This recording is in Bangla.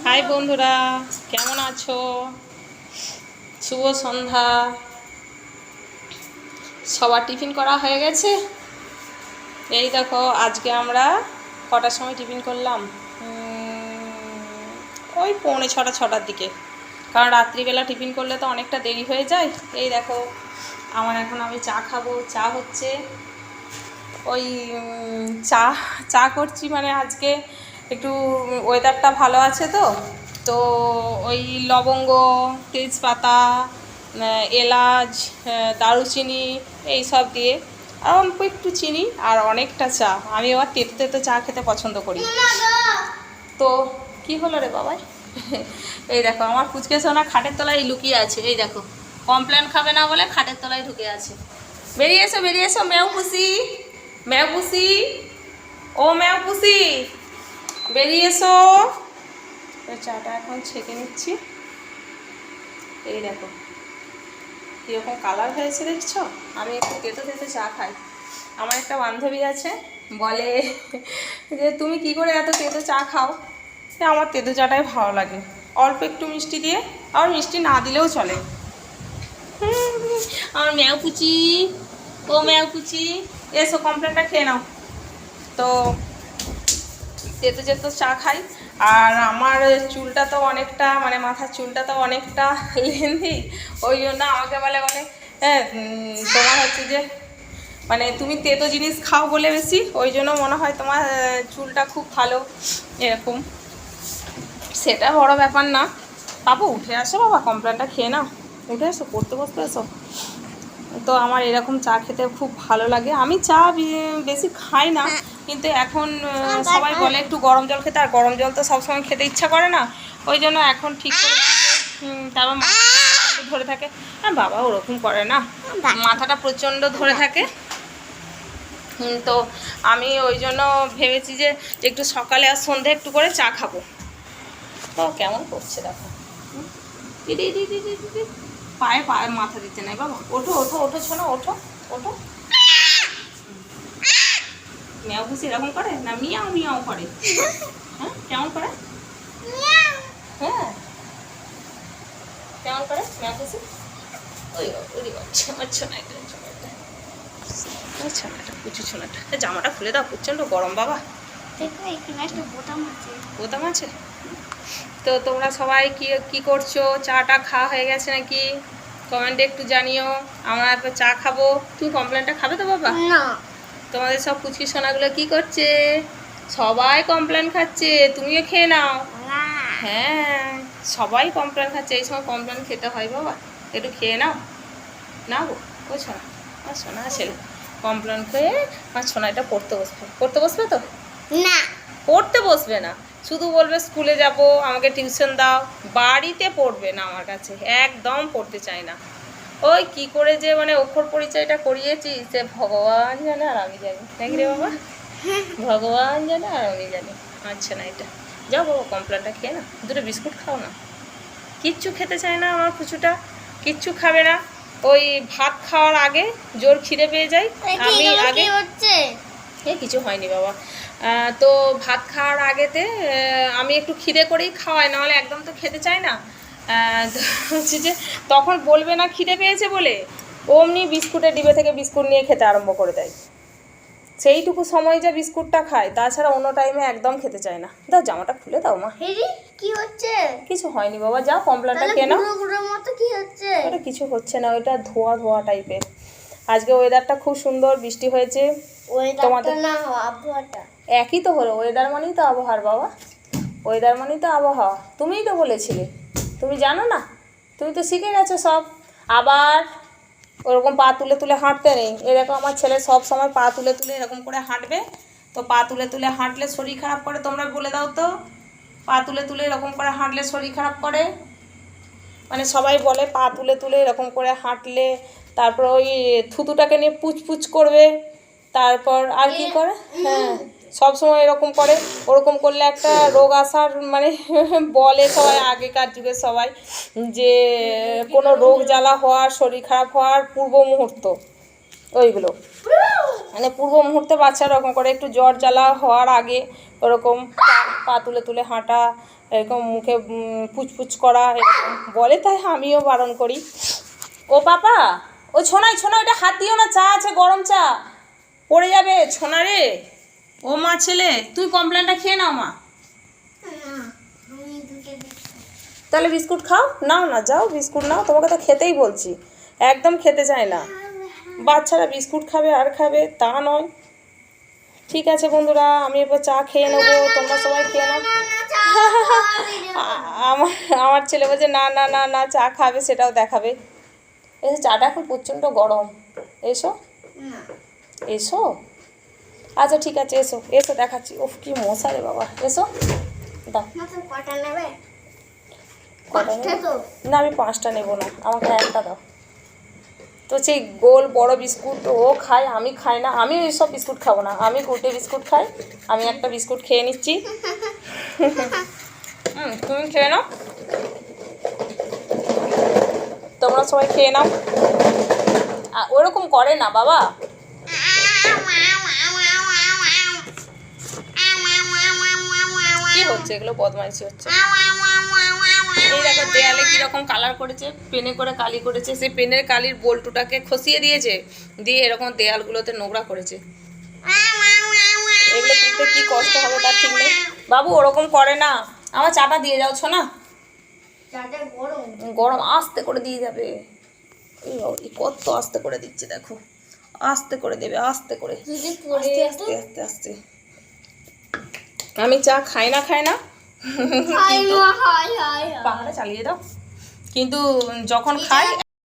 হাই বন্ধুরা, কেমন আছো? শুভ সন্ধ্যা। সবার টিফিন করা হয়ে গেছে? এই দেখো, আজকে আমরা কটার সময় টিফিন করলাম? ওই 6:45-6টার দিকে, কারণ রাত্রিবেলা টিফিন করলে তো অনেকটা দেরি হয়ে যায়। এই দেখো, আমি চা খাবো। চা হচ্ছে ওই চা চা করছি, মানে আজকে একটু ওয়েদারটা ভালো আছে তো তো ওই লবঙ্গ, তেজপাতা, এলাচ, দারুচিনি এই সব দিয়ে আর অল্প একটু চিনি আর অনেকটা চা। আমি আবার তেতো তেতো চা খেতে পছন্দ করি। তো কি হলো রে বাবাই? এই দেখো, আমার পুচকে সোনা খাটের তলায় লুকিয়ে আছে। এই দেখো, কমপ্লেন খাবে না বলে খাটের তলায় ঢুকে আছে। বেরিয়ে এসো, বেরিয়ে এসো মেও পুষি, মেও পুষি, ও মেও পুষি, বেরিয়ে এসো। চাটা এখন ছেঁকে নিচ্ছি। এই দেখো কীরকম কালার হয়েছে, দেখছো? আমি একটু তেতো তেতো চা খাই। আমার একটা বান্ধবী আছে, বলে যে তুমি কি করে এত তেতো চা খাও? আমার তেতো চাটাই ভালো লাগে, অল্প একটু মিষ্টি দিয়ে। আর মিষ্টি না দিলেও চলে। আমার ম্যাও পুচি, ও ম্যাও পুচি, এসো কমপ্লেনটা খেয়ে নাও। তো তেতো তেতো চা খাই। আর আমার চুলটা তো অনেকটা, মানে মাথার চুলটা তো অনেকটা লেন্দি, ওই জন্য আমাকে বলে হ্যাঁ তোমার হচ্ছে যে মানে তুমি তেতো জিনিস খাও বলে বেশি, ওই জন্য মনে হয় তোমার চুলটা খুব ভালো এরকম। সেটা বড় ব্যাপার না। বাবু উঠে আসো, বাবা কমপ্লেনটা খেয়ে নাও, উঠে এসো, পড়তে বসতে এসো। তো আমার এরকম চা খেতে খুব ভালো লাগে। আমি চা বেশি খাই না, কিন্তু এখন সবাই বলে একটু গরম জল খেতে, আর গরম জল তো সবসময় খেতে ইচ্ছা করে না। ওই জন্য এখন ঠিক করেছি যে তারপর মাথাটা ধরে থাকে। হ্যাঁ বাবা ওরকম করে না, মাথাটা প্রচণ্ড ধরে থাকে। তো আমি ওই জন্য ভেবেছি যে একটু সকালে আর সন্ধ্যে একটু করে চা খাবো। তো কেমন করছে দেখো, দিদি দিদি দিদি পায়ে পায়ে মাথা দিতে নাই। বাবা ওঠো ওঠো ওঠো, শোনো ওঠো ওঠো। মেয়াও পুষি এরকম করে না, মিয়াও মিয়াও করে? হ্যাঁ কেমন করে? হ্যাঁ কেমন করে মেয়াও পুষি? ওই ওই আমার ছোনাটা, ছোনাটা, ওই ছোনাটা, কুচু ছোনাটা। জামাটা খুলে দাও, প্রচণ্ড গরম বাবা। বোতাম আছে। তো তোমরা সবাই কি কি করছো? চাটা খাওয়া হয়ে গেছে নাকি? কমেন্টে একটু জানিও। আমরা একটা চা খাবো। তুমি কমপ্লেনটা খাবে তো বাবা? না। তোমাদের সব পুচকি সোনাগুলো কি করছে? সবাই কমপ্লেন খাচ্ছে, তুমিও খেয়ে নাও। হ্যাঁ সবাই কমপ্লেন খাচ্ছে, এই সময় কমপ্লেন খেতে হয় বাবা, একটু খেয়ে নাও। না গো, ও সোনা, আমার সোনা ছেলে কমপ্লেন খেয়ে আমার সোনাটা পড়তে বসবে। পড়তে বসবে তো? না পড়তে বসবে না, শুধু বলবে স্কুলে যাব, আমাকে টিউশন দাও। বাড়িতে পড়বে না, আমার কাছে একদম পড়তে চায় না। ওই কি করে যে মানে অক্ষর পরিচয়টা করিয়েছি, সে ভগবান জানে আর আমি জানি, নাকি রে বাবা? ভগবান জানে আর আমি জানি। আচ্ছা না, এটা যাও বাবা, কমপ্লেনটা খেয়ে না, দুটো বিস্কুট খাও না। কিচ্ছু খেতে চায় না আমার কুচুটা, কিচ্ছু খাবে না। ওই ভাত খাওয়ার আগে জোর খিদে পেয়ে যায়। আমি আগে কিছু হয়নি বাবা। তো ভাত খাওয়ার আগেতে আমি একটু খিদে করেই খাওয়াই, নাহলে একদম তো খেতে চায় না। হচ্ছে যে তখন বলবে না খিদে পেয়েছে বলে, অমনি বিস্কুটের ডিবে থেকে বিস্কুট নিয়ে খেতে আরম্ভ করে দেয়। সেইটুকু সময় যা বিস্কুটটা খায়, তাছাড়া অন্য টাইমে একদম খেতে চায় না। দাও জামাটা খুলে দাও মা। কি হচ্ছে? কিছু হয়নি বাবা, যাও কমপ্লেনটা খেয়ে নাও। মতো কি হচ্ছে? ওটা কিছু হচ্ছে না, ওইটা ধোয়া ধোয়া টাইপের। আজকে ওয়েদারটা খুব সুন্দর, বৃষ্টি হয়েছে। তোমাদের না আবহাওয়াটা একই তো হলো, ওয়েদার মানেই তো আবহাওয়ার বাবা, ওয়েদার মানেই তো আবহাওয়া। তুমিই তো বলেছিলে, তুমি জানো না? তুমি তো শিখে গেছো সব। আবার ওরকম পা তুলে তুলে হাঁটতে নেই। এরকম আমার ছেলে সব সময় পা তুলে তুলে এরকম করে হাঁটবে। তো পা তুলে তুলে হাঁটলে শরীর খারাপ করে, তোমরা বলে দাও তো। পা তুলে তুলে এরকম করে হাঁটলে শরীর খারাপ করে, মানে সবাই বলে পা তুলে তুলে এরকম করে হাঁটলে তারপর ওই থুতুটাকে নিয়ে পুচপুচ করবে। তারপর আর কি করে, হ্যাঁ সব সময় এরকম করে। ওরকম করলে একটা রোগ আসার মানে বলে সবাই, আগেকার যুগের সবাই, যে কোনো রোগ জ্বালা হওয়ার, শরীর খারাপ হওয়ার পূর্ব মুহূর্ত ওইগুলো, মানে পূর্ব মুহূর্তে বাচ্চা ওরকম করে একটু জ্বর জ্বালা হওয়ার আগে ওরকম পা তুলে তুলে হাঁটা, এরকম মুখে পুচপুচ করা এরকম বলে, তাই আমিও বারণ করি। ও পাপা, ও ছোনাই ছোনা, এটা হাত দিও না, চা আছে গরম চা, পড়ে যাবে ছোনা রে। ও মা ছেলে, তুই কমপ্লেনটা খেয়ে নাও মা। তাহলে বিস্কুট খাও, নাও না, যাও বিস্কুট নাও, তোমাকে তো খেতেই বলছি, একদম খেতে চায় না। বাচ্চারা বিস্কুট খাবে আর খাবে তা নয়। ঠিক আছে বন্ধুরা, আমি এবার চা খেয়ে নেবো, তোমরা সবাই খেয়ে নাও। আমার আমার ছেলে বলছে না না না না, চা খাবে সেটাও দেখাবে। এসো, চাটা এখন প্রচণ্ড গরম, এসো এসো। আচ্ছা ঠিক আছে, এসো এসো দেখাচ্ছি। ওফ কি মশা রে বাবা, এসো দাও। কটা নেবে? কটা নেবো? না আমি 5টা নেবো না, আমাকে একটা দাও। তো সেই গোল বড় বিস্কুট ও খায়, আমি খাই না, আমি ওই সব বিস্কুট খাবো না, আমি গুডে বিস্কুট খাই। আমি একটা বিস্কুট খেয়ে নিচ্ছি। তুমি খেয়ে নাও, তোমরা সবাই খেয়ে নাও। ওরকম করে না বাবা। কি হচ্ছে এগুলো? বদমাইশি হচ্ছে। এই দেখো দেয়ালে কিরকম কালার করেছে, পেনে করে কালি করেছে, সেই পেনের কালির বল্টুটাকে খসিয়ে দিয়েছে, দিয়ে এরকম দেয়ালগুলোতে নোংরা করেছে। এগুলো তুলতে কি কষ্ট হবে তার ঠিক নেই। বাবু ওরকম করে না, আমার চাটা দিয়ে যাও ছোনা। গরম আস্তে করে দিয়ে যাবে। এই বাবা, কত আস্তে করে দিচ্ছে দেখো, আস্তে করে দেবে, আস্তে করে, আস্তে আস্তে আস্তে আস্তে। আমি চা খাই না পাখাটা চালিয়ে দাও, কিন্তু যখন খাই